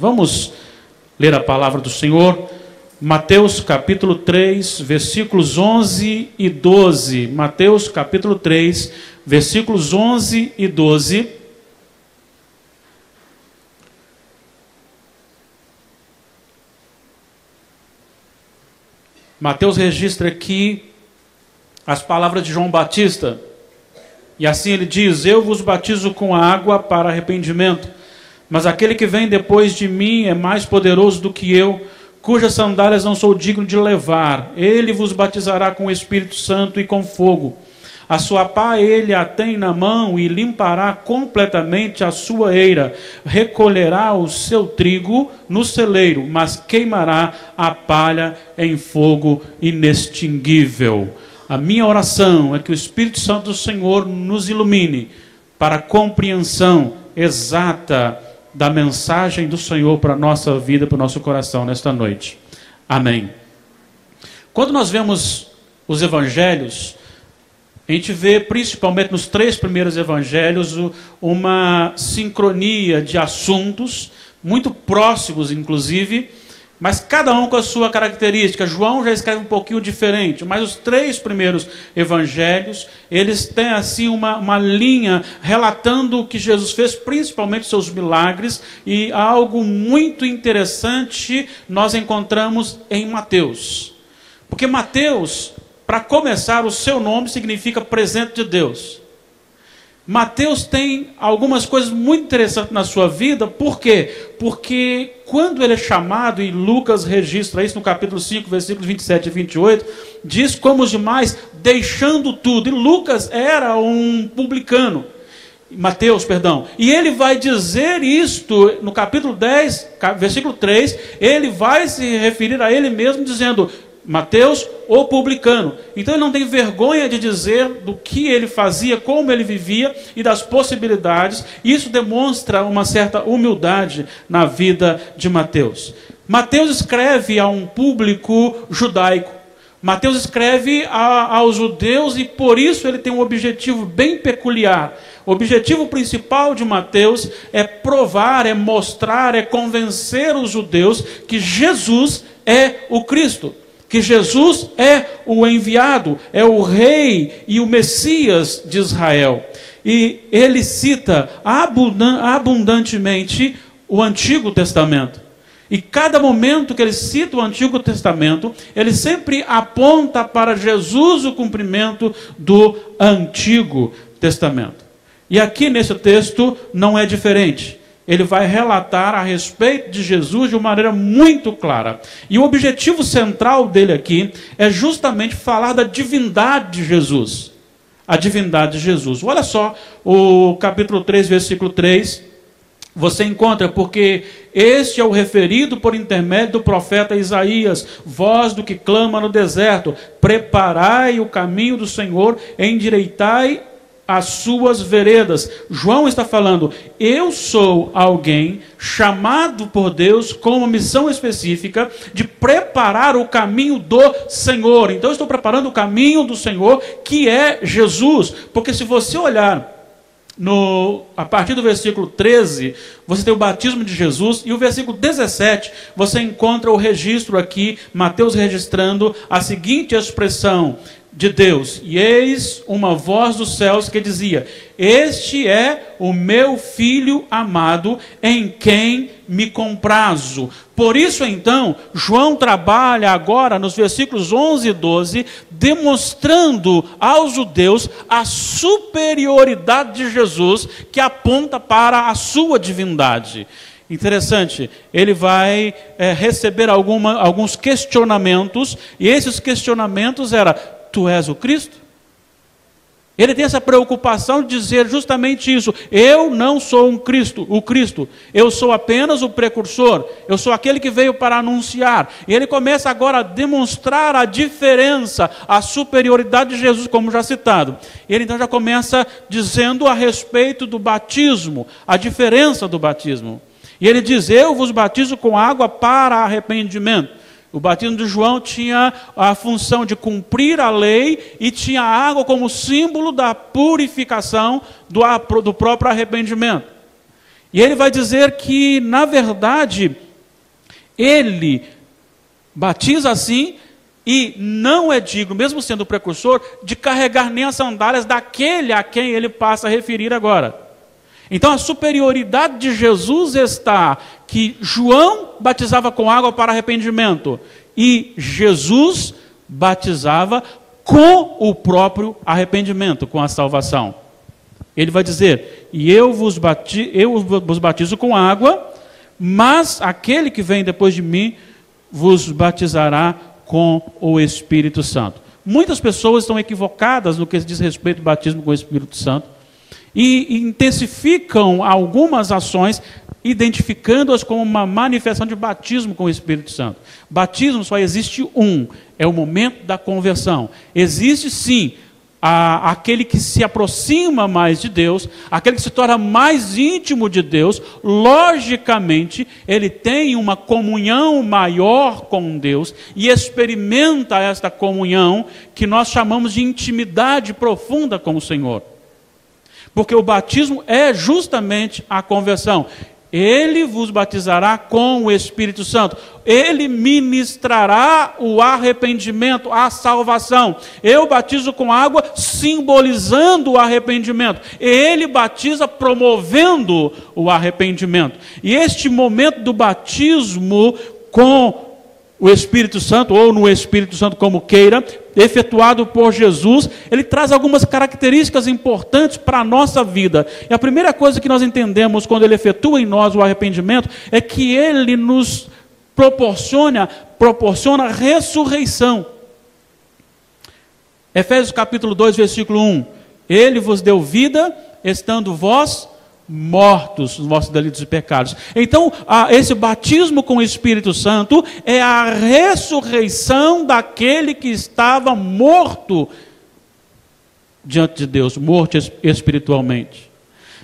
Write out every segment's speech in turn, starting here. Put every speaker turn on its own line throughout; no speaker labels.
Vamos ler a palavra do Senhor, Mateus capítulo 3, versículos 11 e 12. Mateus capítulo 3, versículos 11 e 12. Mateus registra aqui as palavras de João Batista. E assim ele diz: eu vos batizo com água para arrependimento, mas aquele que vem depois de mim é mais poderoso do que eu, cujas sandálias não sou digno de levar. Ele vos batizará com o Espírito Santo e com fogo. A sua pá ele a tem na mão e limpará completamente a sua eira. Recolherá o seu trigo no celeiro, mas queimará a palha em fogo inextinguível. A minha oração é que o Espírito Santo do Senhor nos ilumine para a compreensão exata da mensagem do Senhor para a nossa vida, para o nosso coração nesta noite. Amém. Quando nós vemos os evangelhos, a gente vê principalmente nos 3 primeiros evangelhos uma sincronia de assuntos, muito próximos inclusive, mas cada um com a sua característica. João já escreve um pouquinho diferente, mas os 3 primeiros evangelhos, eles têm assim uma linha relatando o que Jesus fez, principalmente seus milagres, e algo muito interessante nós encontramos em Mateus. Porque Mateus, para começar, o seu nome significa presente de Deus. Mateus tem algumas coisas muito interessantes na sua vida. Por quê? Porque quando ele é chamado, e Lucas registra isso no capítulo 5, versículos 27 e 28, diz como os demais, deixando tudo. E Lucas era um publicano. Mateus, perdão. E ele vai dizer isto no capítulo 10, versículo 3, ele vai se referir a ele mesmo dizendo: Mateus, o publicano. Então ele não tem vergonha de dizer do que ele fazia, como ele vivia e das possibilidades. Isso demonstra uma certa humildade na vida de Mateus. Mateus escreve a um público judaico. Mateus escreve aos judeus e por isso ele tem um objetivo bem peculiar. O objetivo principal de Mateus é provar, é mostrar, é convencer os judeus que Jesus é o Cristo. Que Jesus é o enviado, é o rei e o Messias de Israel. E ele cita abundantemente o Antigo Testamento. E cada momento que ele cita o Antigo Testamento, ele sempre aponta para Jesus, o cumprimento do Antigo Testamento. E aqui nesse texto não é diferente. Ele vai relatar a respeito de Jesus de uma maneira muito clara. E o objetivo central dele aqui é justamente falar da divindade de Jesus. A divindade de Jesus. Olha só, o capítulo 3, versículo 3, você encontra: porque este é o referido por intermédio do profeta Isaías, voz do que clama no deserto, preparai o caminho do Senhor, endireitai as suas veredas. João está falando: eu sou alguém chamado por Deus com uma missão específica de preparar o caminho do Senhor. Então eu estou preparando o caminho do Senhor, que é Jesus. Porque se você olhar a partir do versículo 13, você tem o batismo de Jesus, e o versículo 17, você encontra o registro aqui, Mateus registrando a seguinte expressão de Deus: e eis uma voz dos céus que dizia: este é o meu filho amado, em quem me comprazo. Por isso então, João trabalha agora nos versículos 11 e 12, demonstrando aos judeus a superioridade de Jesus, que aponta para a sua divindade. Interessante, ele vai receber alguns questionamentos, e esses questionamentos eram: tu és o Cristo? Ele tem essa preocupação de dizer justamente isso: eu não sou o Cristo, eu sou apenas o precursor, eu sou aquele que veio para anunciar. E ele começa agora a demonstrar a diferença, a superioridade de Jesus, como já citado. Ele então já começa dizendo a respeito do batismo, a diferença do batismo. E ele diz: eu vos batizo com água para arrependimento. O batismo de João tinha a função de cumprir a lei e tinha a água como símbolo da purificação do próprio arrependimento. E ele vai dizer que, na verdade, ele batiza assim e não é digno, mesmo sendo o precursor, de carregar nem as sandálias daquele a quem ele passa a referir agora. Então a superioridade de Jesus está que João batizava com água para arrependimento e Jesus batizava com o próprio arrependimento, com a salvação. Ele vai dizer, e eu vos batizo com água, mas aquele que vem depois de mim vos batizará com o Espírito Santo. Muitas pessoas estão equivocadas no que diz respeito ao batismo com o Espírito Santo e intensificam algumas ações, identificando-as como uma manifestação de batismo com o Espírito Santo. Batismo só existe um, é o momento da conversão. Existe sim aquele que se aproxima mais de Deus, aquele que se torna mais íntimo de Deus, logicamente, ele tem uma comunhão maior com Deus e experimenta esta comunhão que nós chamamos de intimidade profunda com o Senhor. Porque o batismo é justamente a conversão. Ele vos batizará com o Espírito Santo. Ele ministrará o arrependimento, a salvação. Eu batizo com água, simbolizando o arrependimento. Ele batiza promovendo o arrependimento. E este momento do batismo com o Espírito Santo, ou no Espírito Santo como queira, efetuado por Jesus, ele traz algumas características importantes para a nossa vida. E a primeira coisa que nós entendemos quando ele efetua em nós o arrependimento é que ele nos proporciona ressurreição. Efésios capítulo 2, versículo 1. Ele vos deu vida, estando vós mortos nos vossos delitos e pecados. Então, esse batismo com o Espírito Santo é a ressurreição daquele que estava morto diante de Deus, morto espiritualmente.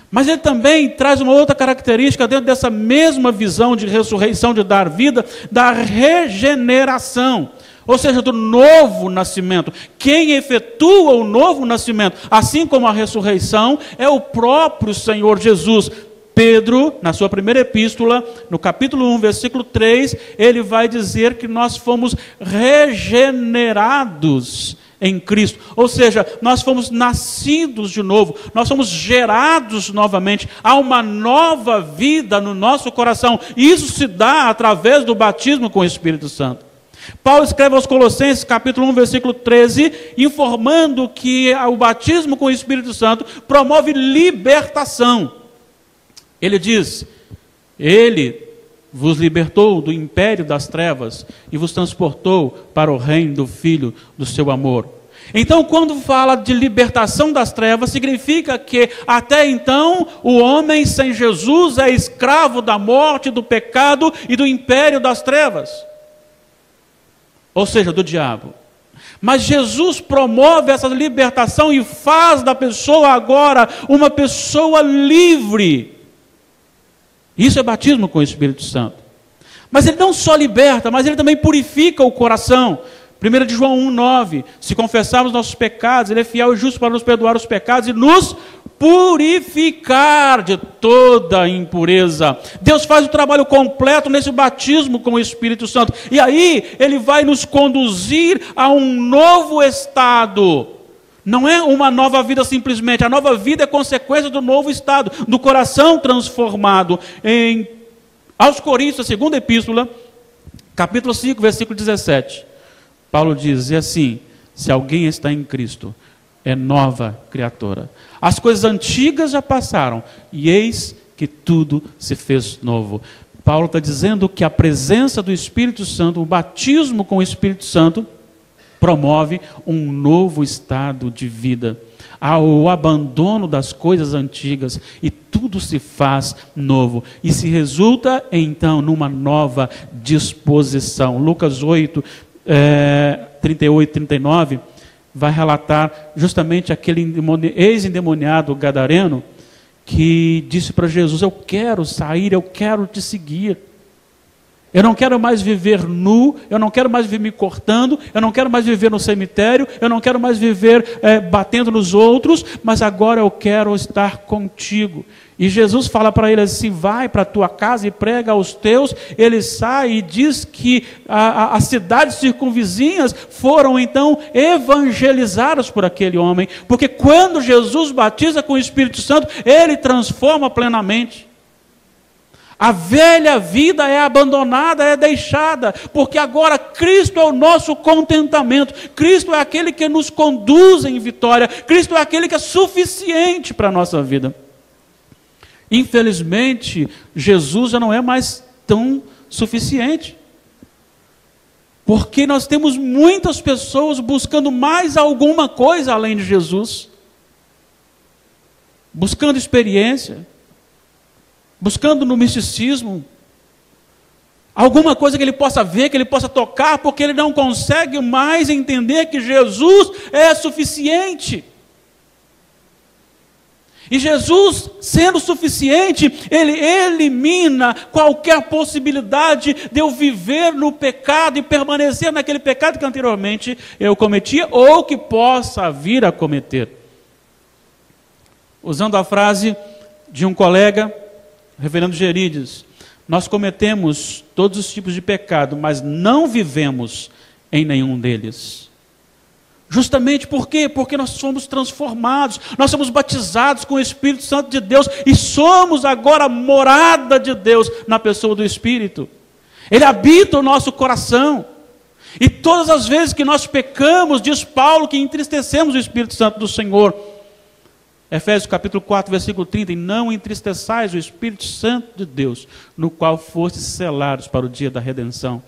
Mas ele também traz uma outra característica dentro dessa mesma visão de ressurreição, de dar vida, da regeneração. Ou seja, do novo nascimento. Quem efetua o novo nascimento, assim como a ressurreição, é o próprio Senhor Jesus. Pedro, na sua primeira epístola, no capítulo 1, versículo 3, ele vai dizer que nós fomos regenerados em Cristo. Ou seja, nós fomos nascidos de novo, nós somos gerados novamente, há uma nova vida no nosso coração. E isso se dá através do batismo com o Espírito Santo. Paulo escreve aos Colossenses, capítulo 1, versículo 13, informando que o batismo com o Espírito Santo promove libertação. Ele diz, ele vos libertou do império das trevas e vos transportou para o reino do Filho do seu amor. Então, quando fala de libertação das trevas, significa que até então o homem sem Jesus é escravo da morte, do pecado e do império das trevas. Ou seja, do diabo. Mas Jesus promove essa libertação e faz da pessoa agora uma pessoa livre. Isso é batismo com o Espírito Santo. Mas ele não só liberta, mas ele também purifica o coração. 1 de João 1,9, se confessarmos nossos pecados, ele é fiel e justo para nos perdoar os pecados e nos purificar de toda impureza. Deus faz o trabalho completo nesse batismo com o Espírito Santo. E aí ele vai nos conduzir a um novo estado. Não é uma nova vida simplesmente. A nova vida é consequência do novo estado, do coração transformado. Aos Coríntios, a segunda epístola, capítulo 5, versículo 17. Paulo diz assim, se alguém está em Cristo, é nova criatura. As coisas antigas já passaram, e eis que tudo se fez novo. Paulo está dizendo que a presença do Espírito Santo, o batismo com o Espírito Santo, promove um novo estado de vida. Há o abandono das coisas antigas e tudo se faz novo. E se resulta, então, numa nova disposição. Lucas 8, 38 e 39, vai relatar justamente aquele ex-endemoniado gadareno que disse para Jesus, eu quero sair, eu quero te seguir. Eu não quero mais viver nu, eu não quero mais viver me cortando, eu não quero mais viver no cemitério, eu não quero mais viver batendo nos outros, mas agora eu quero estar contigo. E Jesus fala para ele assim, vai para a tua casa e prega aos teus. Ele sai e diz que as cidades circunvizinhas foram então evangelizadas por aquele homem, porque quando Jesus batiza com o Espírito Santo, ele transforma plenamente. A velha vida é abandonada, é deixada, porque agora Cristo é o nosso contentamento, Cristo é aquele que nos conduz em vitória, Cristo é aquele que é suficiente para a nossa vida. Infelizmente, Jesus já não é mais tão suficiente, porque nós temos muitas pessoas buscando mais alguma coisa além de Jesus, buscando experiência, buscando no misticismo, alguma coisa que ele possa ver, que ele possa tocar, porque ele não consegue mais entender que Jesus é suficiente. E Jesus, sendo suficiente, ele elimina qualquer possibilidade de eu viver no pecado e permanecer naquele pecado que anteriormente eu cometia ou que possa vir a cometer. Usando a frase de um colega, reverendo Gerídios, nós cometemos todos os tipos de pecado, mas não vivemos em nenhum deles. Justamente por quê? Porque nós somos transformados, nós somos batizados com o Espírito Santo de Deus e somos agora morada de Deus na pessoa do Espírito. Ele habita o nosso coração. E todas as vezes que nós pecamos, diz Paulo, que entristecemos o Espírito Santo do Senhor. Efésios capítulo 4, versículo 30, e não entristeçais o Espírito Santo de Deus, no qual fostes selados para o dia da redenção.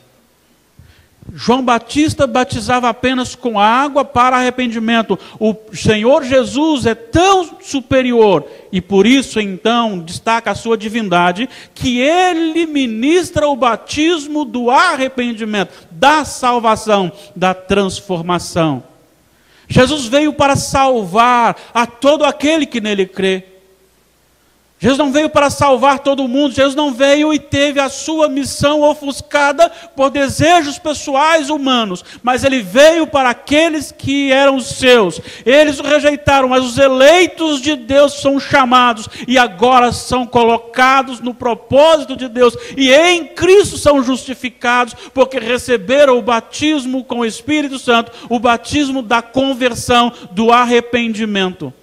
João Batista batizava apenas com água para arrependimento. O Senhor Jesus é tão superior, e por isso então destaca a sua divindade, que ele ministra o batismo do arrependimento, da salvação, da transformação. Jesus veio para salvar a todo aquele que nele crê. Jesus não veio para salvar todo mundo, Jesus não veio e teve a sua missão ofuscada por desejos pessoais humanos, mas ele veio para aqueles que eram seus. Eles o rejeitaram, mas os eleitos de Deus são chamados e agora são colocados no propósito de Deus e em Cristo são justificados, porque receberam o batismo com o Espírito Santo, o batismo da conversão, do arrependimento.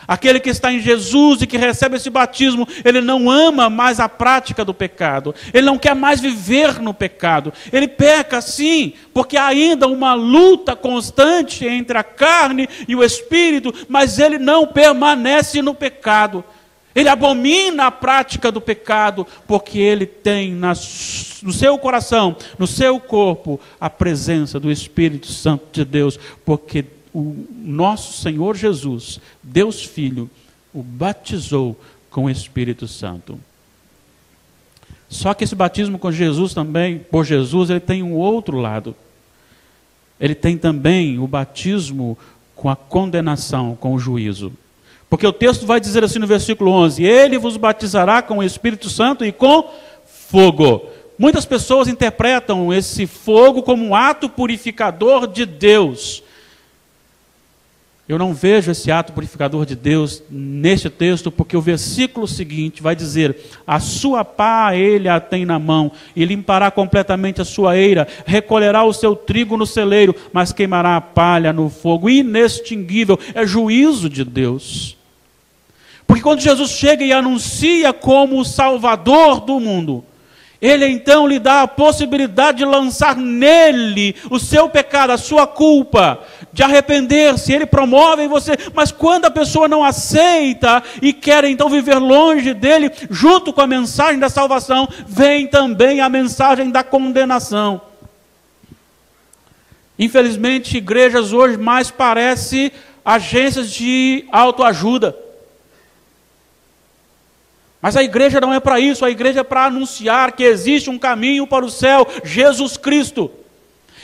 Aquele que está em Jesus e que recebe esse batismo, ele não ama mais a prática do pecado. Ele não quer mais viver no pecado. Ele peca sim, porque há ainda uma luta constante entre a carne e o espírito, mas ele não permanece no pecado. Ele abomina a prática do pecado, porque ele tem no seu coração, no seu corpo, a presença do Espírito Santo de Deus, porque o nosso Senhor Jesus, Deus Filho, o batizou com o Espírito Santo. Só que esse batismo com Jesus também, por Jesus, ele tem um outro lado. Ele tem também o batismo com a condenação, com o juízo. Porque o texto vai dizer assim no versículo 11, ele vos batizará com o Espírito Santo e com fogo. Muitas pessoas interpretam esse fogo como um ato purificador de Deus. Eu não vejo esse ato purificador de Deus neste texto, porque o versículo seguinte vai dizer, a sua pá ele a tem na mão, e limpará completamente a sua eira, recolherá o seu trigo no celeiro, mas queimará a palha no fogo inextinguível. É juízo de Deus. Porque quando Jesus chega e anuncia como o Salvador do mundo, ele então lhe dá a possibilidade de lançar nele o seu pecado, a sua culpa, de arrepender-se. Ele promove em você, mas quando a pessoa não aceita e quer então viver longe dele, junto com a mensagem da salvação, vem também a mensagem da condenação. Infelizmente, igrejas hoje mais parecem agências de autoajuda. Mas a igreja não é para isso, a igreja é para anunciar que existe um caminho para o céu, Jesus Cristo.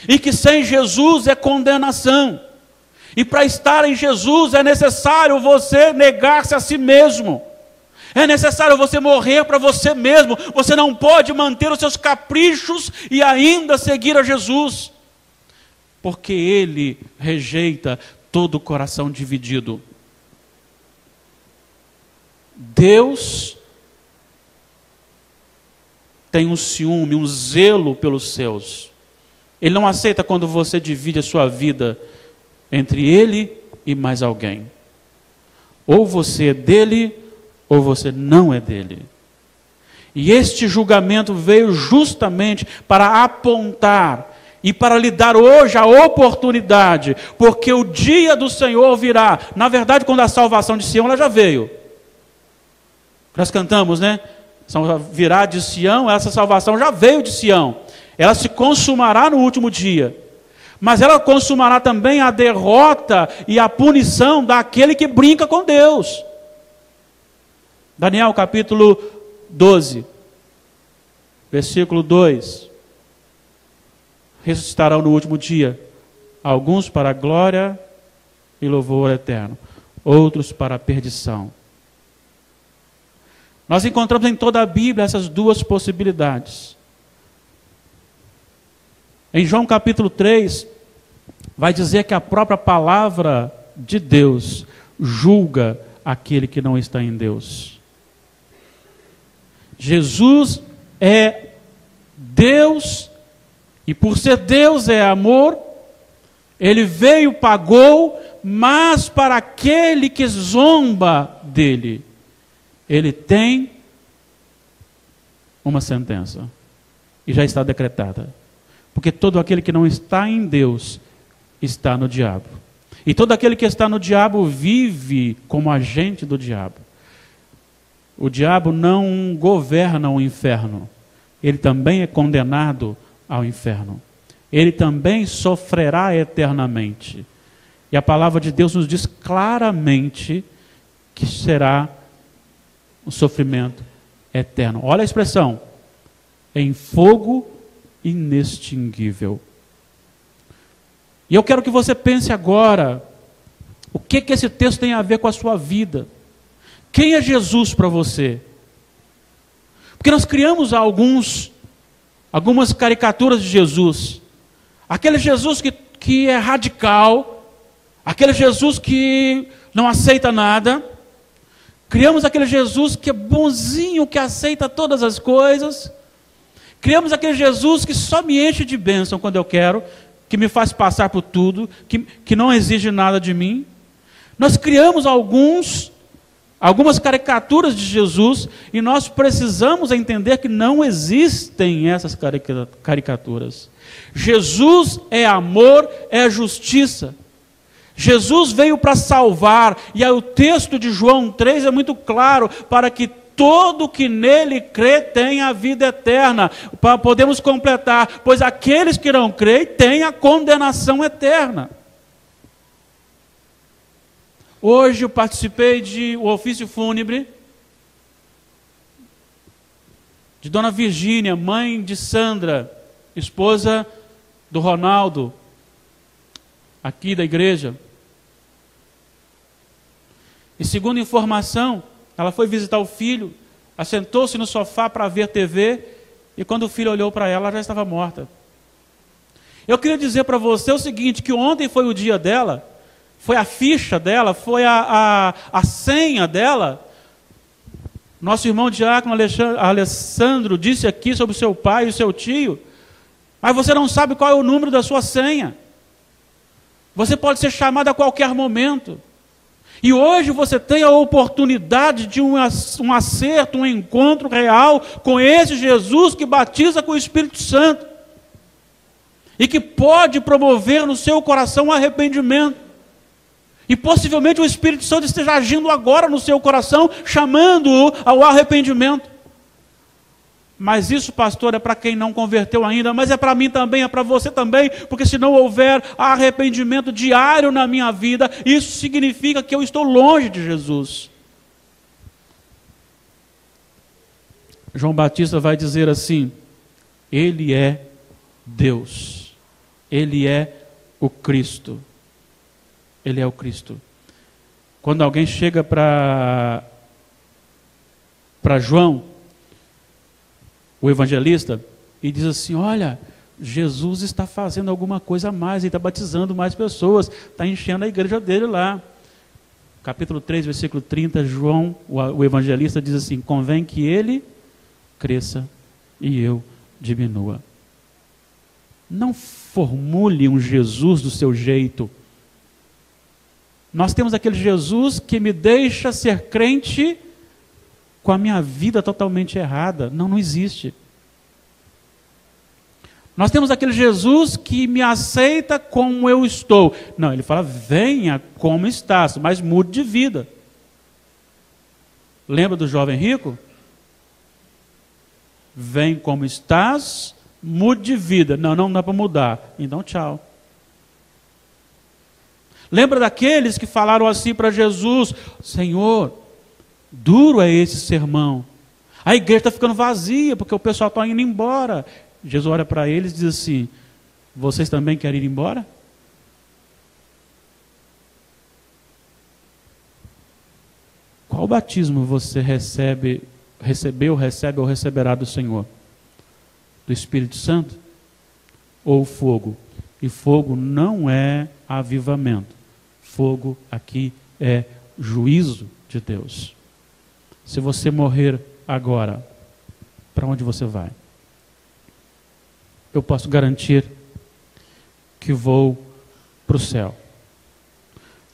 E que sem Jesus é condenação. E para estar em Jesus é necessário você negar-se a si mesmo. É necessário você morrer para você mesmo. Você não pode manter os seus caprichos e ainda seguir a Jesus, porque Ele rejeita todo o coração dividido. Deus tem um ciúme, um zelo pelos seus. Ele não aceita quando você divide a sua vida entre Ele e mais alguém. Ou você é dele, ou você não é dele. E este julgamento veio justamente para apontar e para lhe dar hoje a oportunidade, porque o dia do Senhor virá. Na verdade, quando a salvação de Sião, ela já veio. Nós cantamos, né? Virá de Sião, essa salvação já veio de Sião. Ela se consumará no último dia. Mas ela consumará também a derrota e a punição daquele que brinca com Deus. Daniel capítulo 12, versículo 2. Ressuscitarão no último dia, alguns para a glória e louvor eterno, outros para a perdição. Nós encontramos em toda a Bíblia essas duas possibilidades. Em João capítulo 3, vai dizer que a própria palavra de Deus julga aquele que não está em Deus. Jesus é Deus, e por ser Deus é amor. Ele veio, pagou, mas para aquele que zomba dele, ele tem uma sentença, e já está decretada. Porque todo aquele que não está em Deus está no diabo. E todo aquele que está no diabo vive como agente do diabo. O diabo não governa o inferno. Ele também é condenado ao inferno. Ele também sofrerá eternamente. E a palavra de Deus nos diz claramente que será um sofrimento eterno. Olha a expressão: em fogo inextinguível. E eu quero que você pense agora, o que esse texto tem a ver com a sua vida? Quem é Jesus para você? Porque nós criamos algumas caricaturas de Jesus. Aquele Jesus que é radical, aquele Jesus que não aceita nada. Criamos aquele Jesus que é bonzinho, que aceita todas as coisas. Criamos aquele Jesus que só me enche de bênção quando eu quero, que me faz passar por tudo, que não exige nada de mim. Nós criamos algumas caricaturas de Jesus, e nós precisamos entender que não existem essas caricaturas. Jesus é amor, é justiça. Jesus veio para salvar, e aí o texto de João 3 é muito claro, para que todo que nele crê tem a vida eterna. Podemos completar: pois aqueles que não creem têm a condenação eterna. Hoje eu participei do ofício fúnebre de Dona Virgínia, mãe de Sandra, esposa do Ronaldo, aqui da igreja. E segundo informação, ela foi visitar o filho, assentou-se no sofá para ver TV, e quando o filho olhou para ela, ela já estava morta. Eu queria dizer para você o seguinte, que ontem foi o dia dela, foi a ficha dela, foi a senha dela. Nosso irmão diácono Alessandro disse aqui sobre o seu pai e o seu tio, mas você não sabe qual é o número da sua senha. Você pode ser chamado a qualquer momento. E hoje você tem a oportunidade de um acerto, um encontro real com esse Jesus que batiza com o Espírito Santo. E que pode promover no seu coração um arrependimento. E possivelmente o Espírito Santo esteja agindo agora no seu coração, chamando-o ao arrependimento. Mas isso, pastor, é para quem não converteu ainda, mas é para mim também, é para você também, porque se não houver arrependimento diário na minha vida, isso significa que eu estou longe de Jesus. João Batista vai dizer assim: Ele é Deus, Ele é o Cristo. Ele é o Cristo. Quando alguém chega para para João, o evangelista, e diz assim: olha, Jesus está fazendo alguma coisa a mais, ele está batizando mais pessoas, está enchendo a igreja dele lá. Capítulo 3, versículo 30, João, o evangelista, diz assim: convém que ele cresça e eu diminua. Não formule um Jesus do seu jeito. Nós temos aquele Jesus que me deixa ser crente com a minha vida totalmente errada. Não, não existe. Nós temos aquele Jesus que me aceita como eu estou. Não, ele fala: venha como estás, mas mude de vida. Lembra do jovem rico? Vem como estás, mude de vida. Não, não dá para mudar. Então tchau. Lembra daqueles que falaram assim para Jesus: Senhor, duro é esse sermão. A igreja está ficando vazia porque o pessoal está indo embora. Jesus olha para eles e diz assim: vocês também querem ir embora? Qual batismo você recebeu, recebe ou receberá do Senhor? Do Espírito Santo? Ou fogo? E fogo não é avivamento. Fogo aqui é juízo de Deus. Se você morrer agora, para onde você vai? Eu posso garantir que vou para o céu.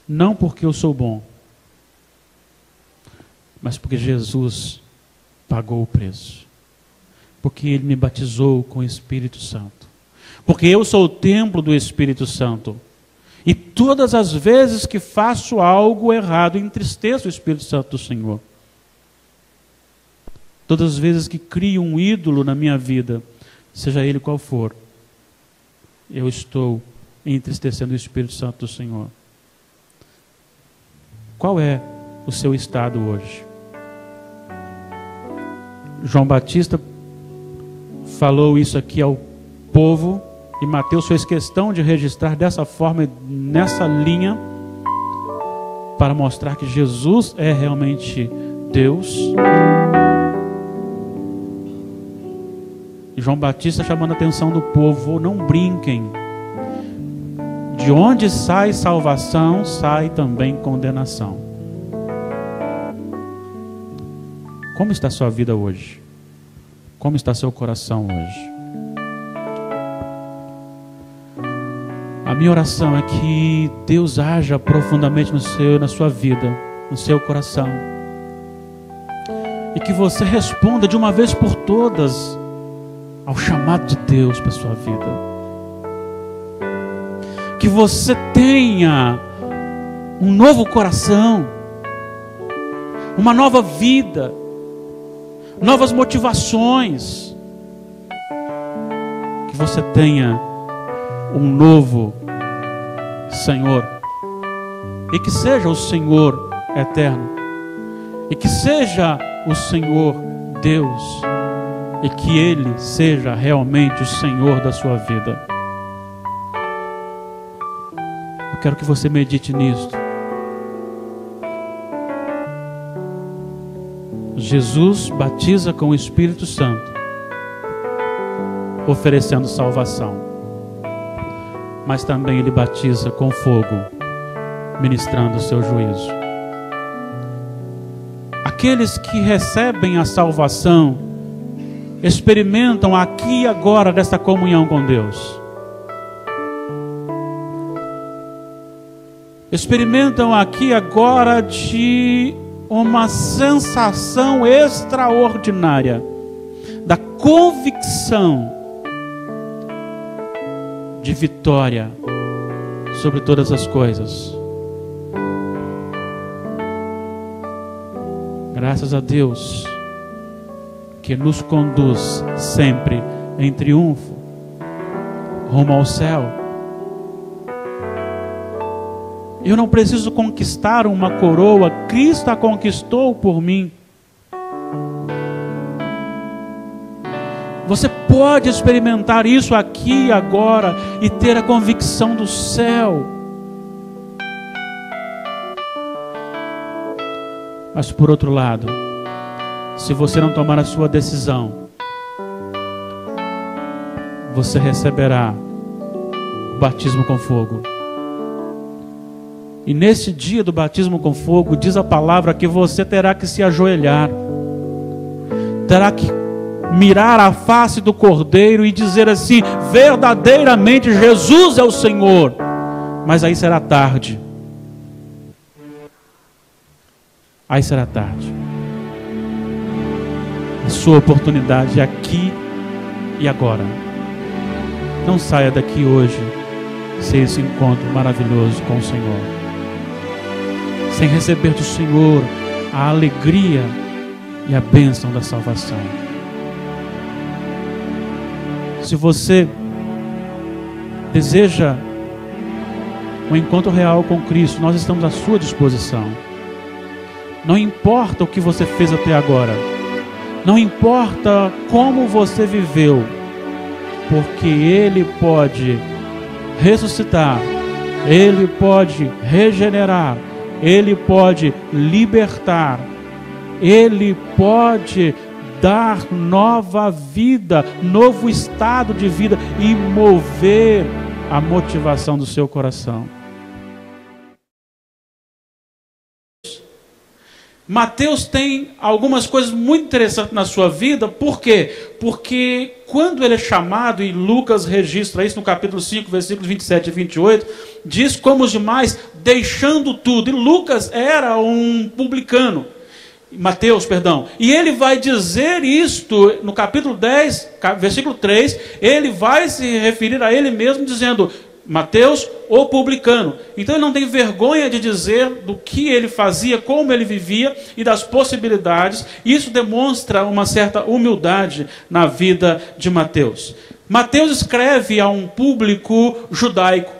Não porque eu sou bom, mas porque Jesus pagou o preço. Porque Ele me batizou com o Espírito Santo. Porque eu sou o templo do Espírito Santo. E todas as vezes que faço algo errado, entristeço o Espírito Santo do Senhor. Todas as vezes que crio um ídolo na minha vida, seja ele qual for, eu estou entristecendo o Espírito Santo do Senhor. Qual é o seu estado hoje? João Batista falou isso aqui ao povo, e Mateus fez questão de registrar dessa forma, nessa linha, para mostrar que Jesus é realmente Deus. João Batista chamando a atenção do povo: não brinquem. De onde sai salvação, sai também condenação. Como está a sua vida hoje? Como está seu coração hoje? A minha oração é que Deus haja profundamente na sua vida, no seu coração. E que você responda de uma vez por todas ao chamado de Deus para a sua vida. Que você tenha um novo coração, uma nova vida, novas motivações. Que você tenha um novo Senhor. E que seja o Senhor eterno. E que seja o Senhor Deus. E que Ele seja realmente o Senhor da sua vida. Eu quero que você medite nisto. Jesus batiza com o Espírito Santo, oferecendo salvação. Mas também Ele batiza com fogo, ministrando o seu juízo. Aqueles que recebem a salvação experimentam aqui e agora dessa comunhão com Deus. Experimentam aqui e agora de uma sensação extraordinária da convicção de vitória sobre todas as coisas. Graças a Deus que nos conduz sempre em triunfo rumo ao céu. Eu não preciso conquistar uma coroa, Cristo a conquistou por mim. Você pode experimentar isso aqui e agora e ter a convicção do céu. Mas por outro lado, se você não tomar a sua decisão, você receberá o batismo com fogo. E nesse dia do batismo com fogo, diz a palavra que você terá que se ajoelhar, terá que mirar a face do Cordeiro e dizer assim: verdadeiramente Jesus é o Senhor. Mas aí será tarde. Aí será tarde. A sua oportunidade é aqui e agora. Não saia daqui hoje sem esse encontro maravilhoso com o Senhor, sem receber do Senhor a alegria e a bênção da salvação. Se você deseja um encontro real com Cristo, nós estamos à sua disposição. Não importa o que você fez até agora, não importa como você viveu, porque Ele pode ressuscitar, Ele pode regenerar, Ele pode libertar, Ele pode dar nova vida, novo estado de vida e mover a motivação do seu coração. Mateus tem algumas coisas muito interessantes na sua vida. Por quê? Porque quando ele é chamado, e Lucas registra isso no capítulo 5, versículos 27 e 28, diz como os demais, deixando tudo. E Lucas era um publicano. Mateus, perdão. E ele vai dizer isto no capítulo 10, versículo 3, ele vai se referir a ele mesmo dizendo: Mateus, o publicano. Então ele não tem vergonha de dizer do que ele fazia, como ele vivia e das possibilidades. Isso demonstra uma certa humildade na vida de Mateus. Mateus escreve a um público judaico.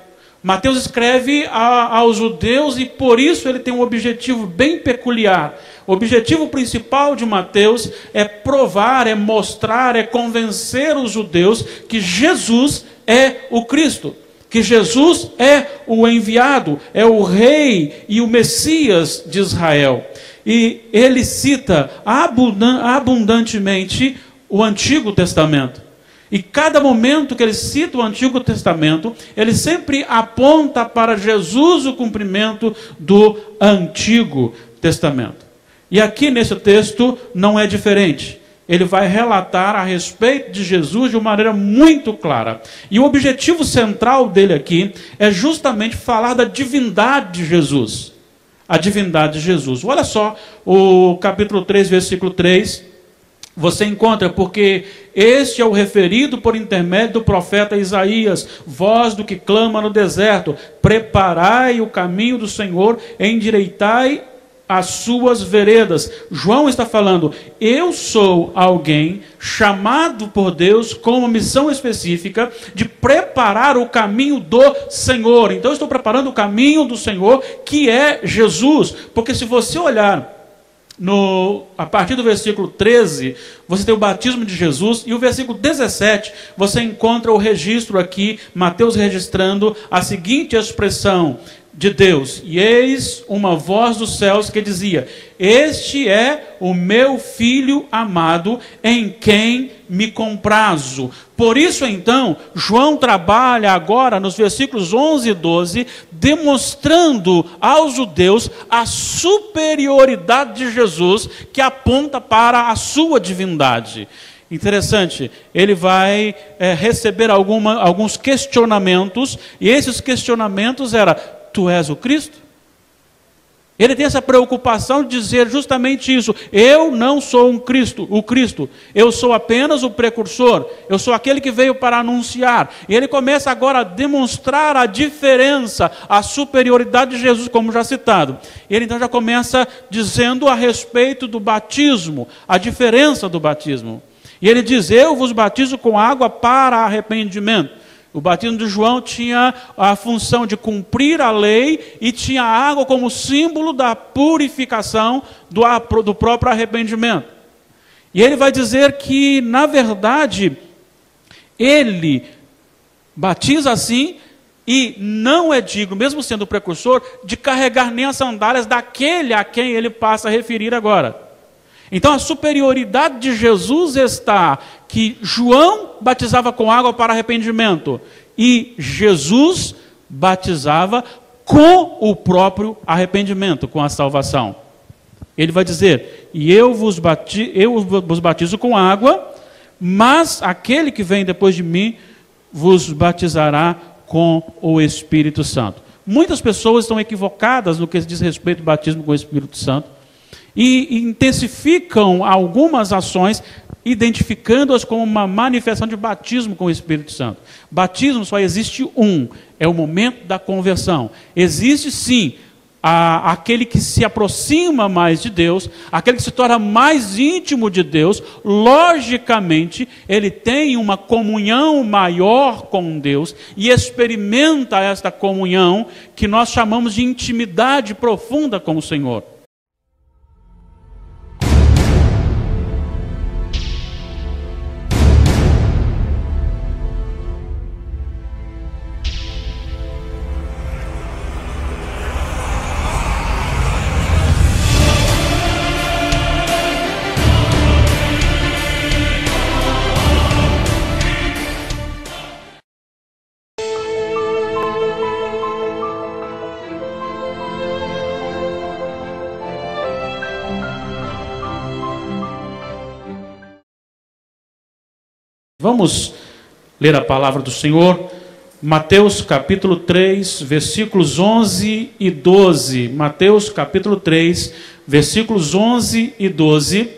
Mateus escreve aos judeus e por isso ele tem um objetivo bem peculiar. O objetivo principal de Mateus é provar, é mostrar, é convencer os judeus que Jesus é o Cristo, que Jesus é o enviado, é o rei e o Messias de Israel. E ele cita abundantemente o Antigo Testamento. E cada momento que ele cita o Antigo Testamento, ele sempre aponta para Jesus, o cumprimento do Antigo Testamento. E aqui nesse texto não é diferente. Ele vai relatar a respeito de Jesus de uma maneira muito clara. E o objetivo central dele aqui é justamente falar da divindade de Jesus. A divindade de Jesus. Olha só o capítulo 3, versículo 3. Você encontra: porque este é o referido por intermédio do profeta Isaías, voz do que clama no deserto, preparai o caminho do Senhor, endireitai as suas veredas. João está falando: eu sou alguém chamado por Deus com uma missão específica de preparar o caminho do Senhor. Então eu estou preparando o caminho do Senhor, que é Jesus. Porque se você olhar a partir do versículo 13, você tem o batismo de Jesus, e o versículo 17, você encontra o registro aqui, Mateus registrando a seguinte expressão de Deus: e eis uma voz dos céus que dizia: este é o meu filho amado, em quem me comprazo. Por isso então, João trabalha agora nos versículos 11 e 12, demonstrando aos judeus a superioridade de Jesus, que aponta para a sua divindade. Interessante, ele vai receber alguns questionamentos, e esses questionamentos eram: tu és o Cristo? Ele tem essa preocupação de dizer justamente isso: eu não sou o Cristo, eu sou apenas o precursor, eu sou aquele que veio para anunciar. E ele começa agora a demonstrar a diferença, a superioridade de Jesus, como já citado. Ele então já começa dizendo a respeito do batismo, a diferença do batismo. E ele diz: eu vos batizo com água para arrependimento. O batismo de João tinha a função de cumprir a lei e tinha a água como símbolo da purificação do próprio arrependimento. E ele vai dizer que, na verdade, ele batiza assim e não é digno, mesmo sendo o precursor, de carregar nem as sandálias daquele a quem ele passa a referir agora. Então a superioridade de Jesus está que João batizava com água para arrependimento e Jesus batizava com o próprio arrependimento, com a salvação. Ele vai dizer, e eu vos batizo com água, mas aquele que vem depois de mim vos batizará com o Espírito Santo. Muitas pessoas estão equivocadas no que diz respeito ao batismo com o Espírito Santo e intensificam algumas ações, identificando-as como uma manifestação de batismo com o Espírito Santo. Batismo só existe um, é o momento da conversão. Existe sim aquele que se aproxima mais de Deus, aquele que se torna mais íntimo de Deus, logicamente, ele tem uma comunhão maior com Deus e experimenta esta comunhão que nós chamamos de intimidade profunda com o Senhor. Vamos ler a palavra do Senhor, Mateus capítulo 3, versículos 11 e 12. Mateus capítulo 3, versículos 11 e 12.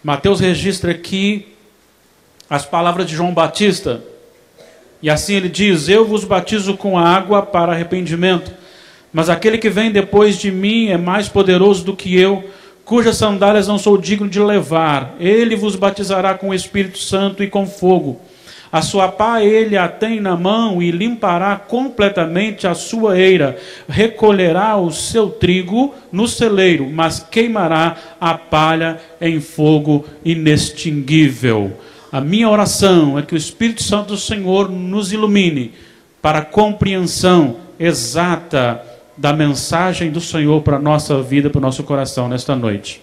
Mateus registra aqui as palavras de João Batista. E assim ele diz, eu vos batizo com água para arrependimento. Mas aquele que vem depois de mim é mais poderoso do que eu, cujas sandálias não sou digno de levar. Ele vos batizará com o Espírito Santo e com fogo. A sua pá ele a tem na mão e limpará completamente a sua eira. Recolherá o seu trigo no celeiro, mas queimará a palha em fogo inextinguível. A minha oração é que o Espírito Santo do Senhor nos ilumine para a compreensão exata da mensagem do Senhor para a nossa vida, para o nosso coração nesta noite.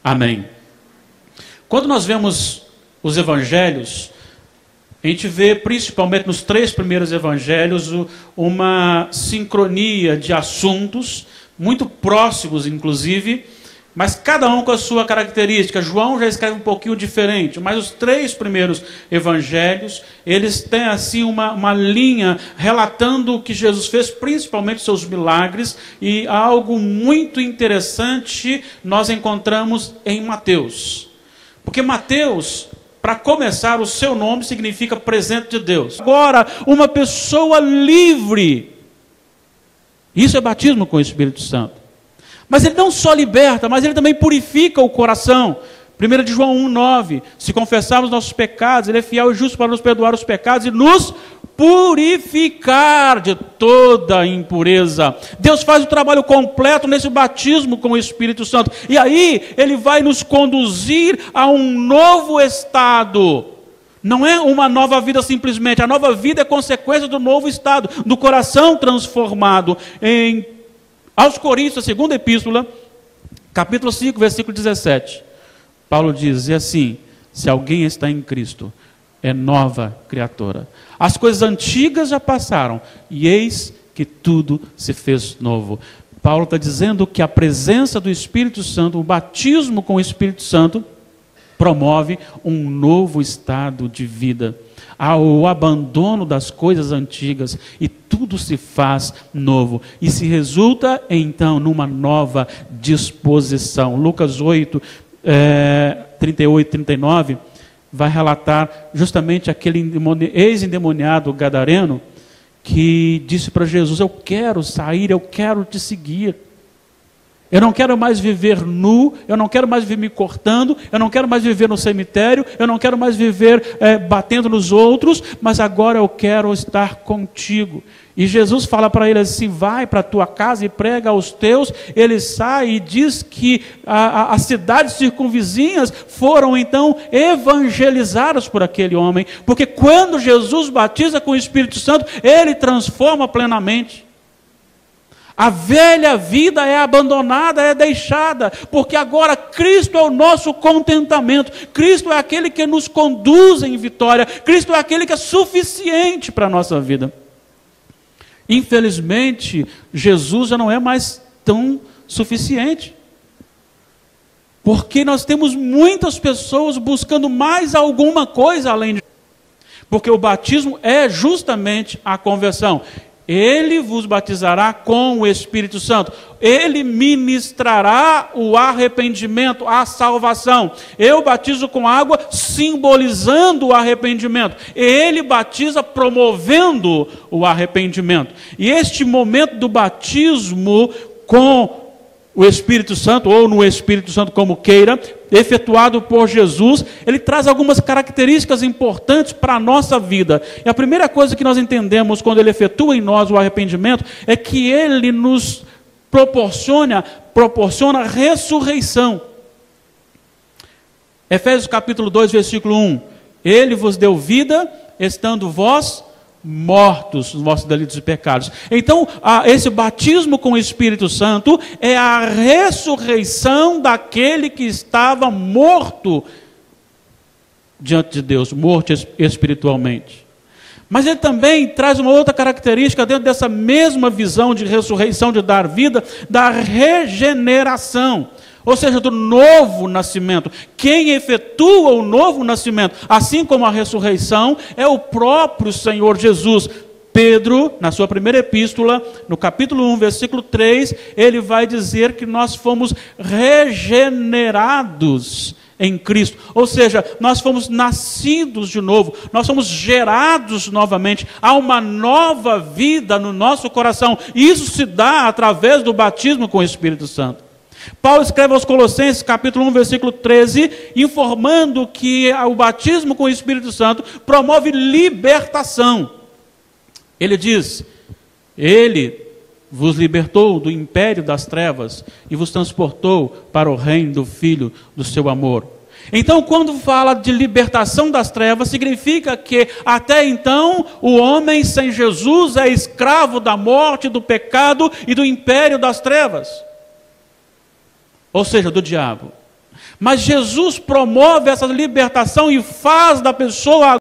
Amém. Quando nós vemos os evangelhos, a gente vê principalmente nos 3 primeiros evangelhos uma sincronia de assuntos, muito próximos inclusive, mas cada um com a sua característica. João já escreve um pouquinho diferente, mas os 3 primeiros evangelhos, eles têm assim uma linha relatando o que Jesus fez, principalmente seus milagres, e algo muito interessante nós encontramos em Mateus. Porque Mateus, para começar, o seu nome significa presente de Deus. Agora, uma pessoa livre, isso é batismo com o Espírito Santo. Mas ele não só liberta, mas ele também purifica o coração. 1 de João 1,9. Se confessarmos nossos pecados, ele é fiel e justo para nos perdoar os pecados e nos purificar de toda impureza. Deus faz o trabalho completo nesse batismo com o Espírito Santo. E aí ele vai nos conduzir a um novo estado. Não é uma nova vida simplesmente. A nova vida é consequência do novo estado, do coração transformado. Aos Coríntios, a segunda epístola, capítulo 5, versículo 17. Paulo diz, e assim, se alguém está em Cristo, é nova criatura. As coisas antigas já passaram, e eis que tudo se fez novo. Paulo está dizendo que a presença do Espírito Santo, o batismo com o Espírito Santo, promove um novo estado de vida. Ao abandono das coisas antigas e tudo se faz novo. E se resulta, então, numa nova disposição. Lucas 8, 38 e 39, vai relatar justamente aquele ex-endemoniado gadareno que disse para Jesus, eu quero sair, eu quero te seguir. Eu não quero mais viver nu, eu não quero mais viver me cortando, eu não quero mais viver no cemitério, eu não quero mais viver batendo nos outros, mas agora eu quero estar contigo. E Jesus fala para ele assim, vai para a tua casa e prega aos teus. Ele sai e diz que as cidades circunvizinhas foram então evangelizadas por aquele homem, porque quando Jesus batiza com o Espírito Santo, ele transforma plenamente. A velha vida é abandonada, é deixada, porque agora Cristo é o nosso contentamento, Cristo é aquele que nos conduz em vitória, Cristo é aquele que é suficiente para a nossa vida. Infelizmente, Jesus já não é mais tão suficiente, porque nós temos muitas pessoas buscando mais alguma coisa além de... Porque o batismo é justamente a conversão. Ele vos batizará com o Espírito Santo. Ele ministrará o arrependimento, a salvação. Eu batizo com água, simbolizando o arrependimento. Ele batiza promovendo o arrependimento. E este momento do batismo com o Espírito Santo, ou no Espírito Santo como queira, efetuado por Jesus, ele traz algumas características importantes para a nossa vida. E a primeira coisa que nós entendemos quando ele efetua em nós o arrependimento, é que ele nos proporciona ressurreição. Efésios capítulo 2, versículo 1, ele vos deu vida, estando vós mortos nos vossos delitos e pecados. Então, esse batismo com o Espírito Santo é a ressurreição daquele que estava morto diante de Deus, morto espiritualmente. Mas ele também traz uma outra característica dentro dessa mesma visão de ressurreição, de dar vida, da regeneração. Ou seja, do novo nascimento. Quem efetua o novo nascimento, assim como a ressurreição, é o próprio Senhor Jesus. Pedro, na sua primeira epístola, no capítulo 1, versículo 3, ele vai dizer que nós fomos regenerados em Cristo. Ou seja, nós fomos nascidos de novo, nós fomos gerados novamente, há uma nova vida no nosso coração. E isso se dá através do batismo com o Espírito Santo. Paulo escreve aos Colossenses, capítulo 1, versículo 13, informando que o batismo com o Espírito Santo promove libertação. Ele diz, ele vos libertou do império das trevas e vos transportou para o reino do Filho do seu amor. Então, quando fala de libertação das trevas, significa que até então o homem sem Jesus é escravo da morte, do pecado e do império das trevas. Ou seja, do diabo. Mas Jesus promove essa libertação e faz da pessoa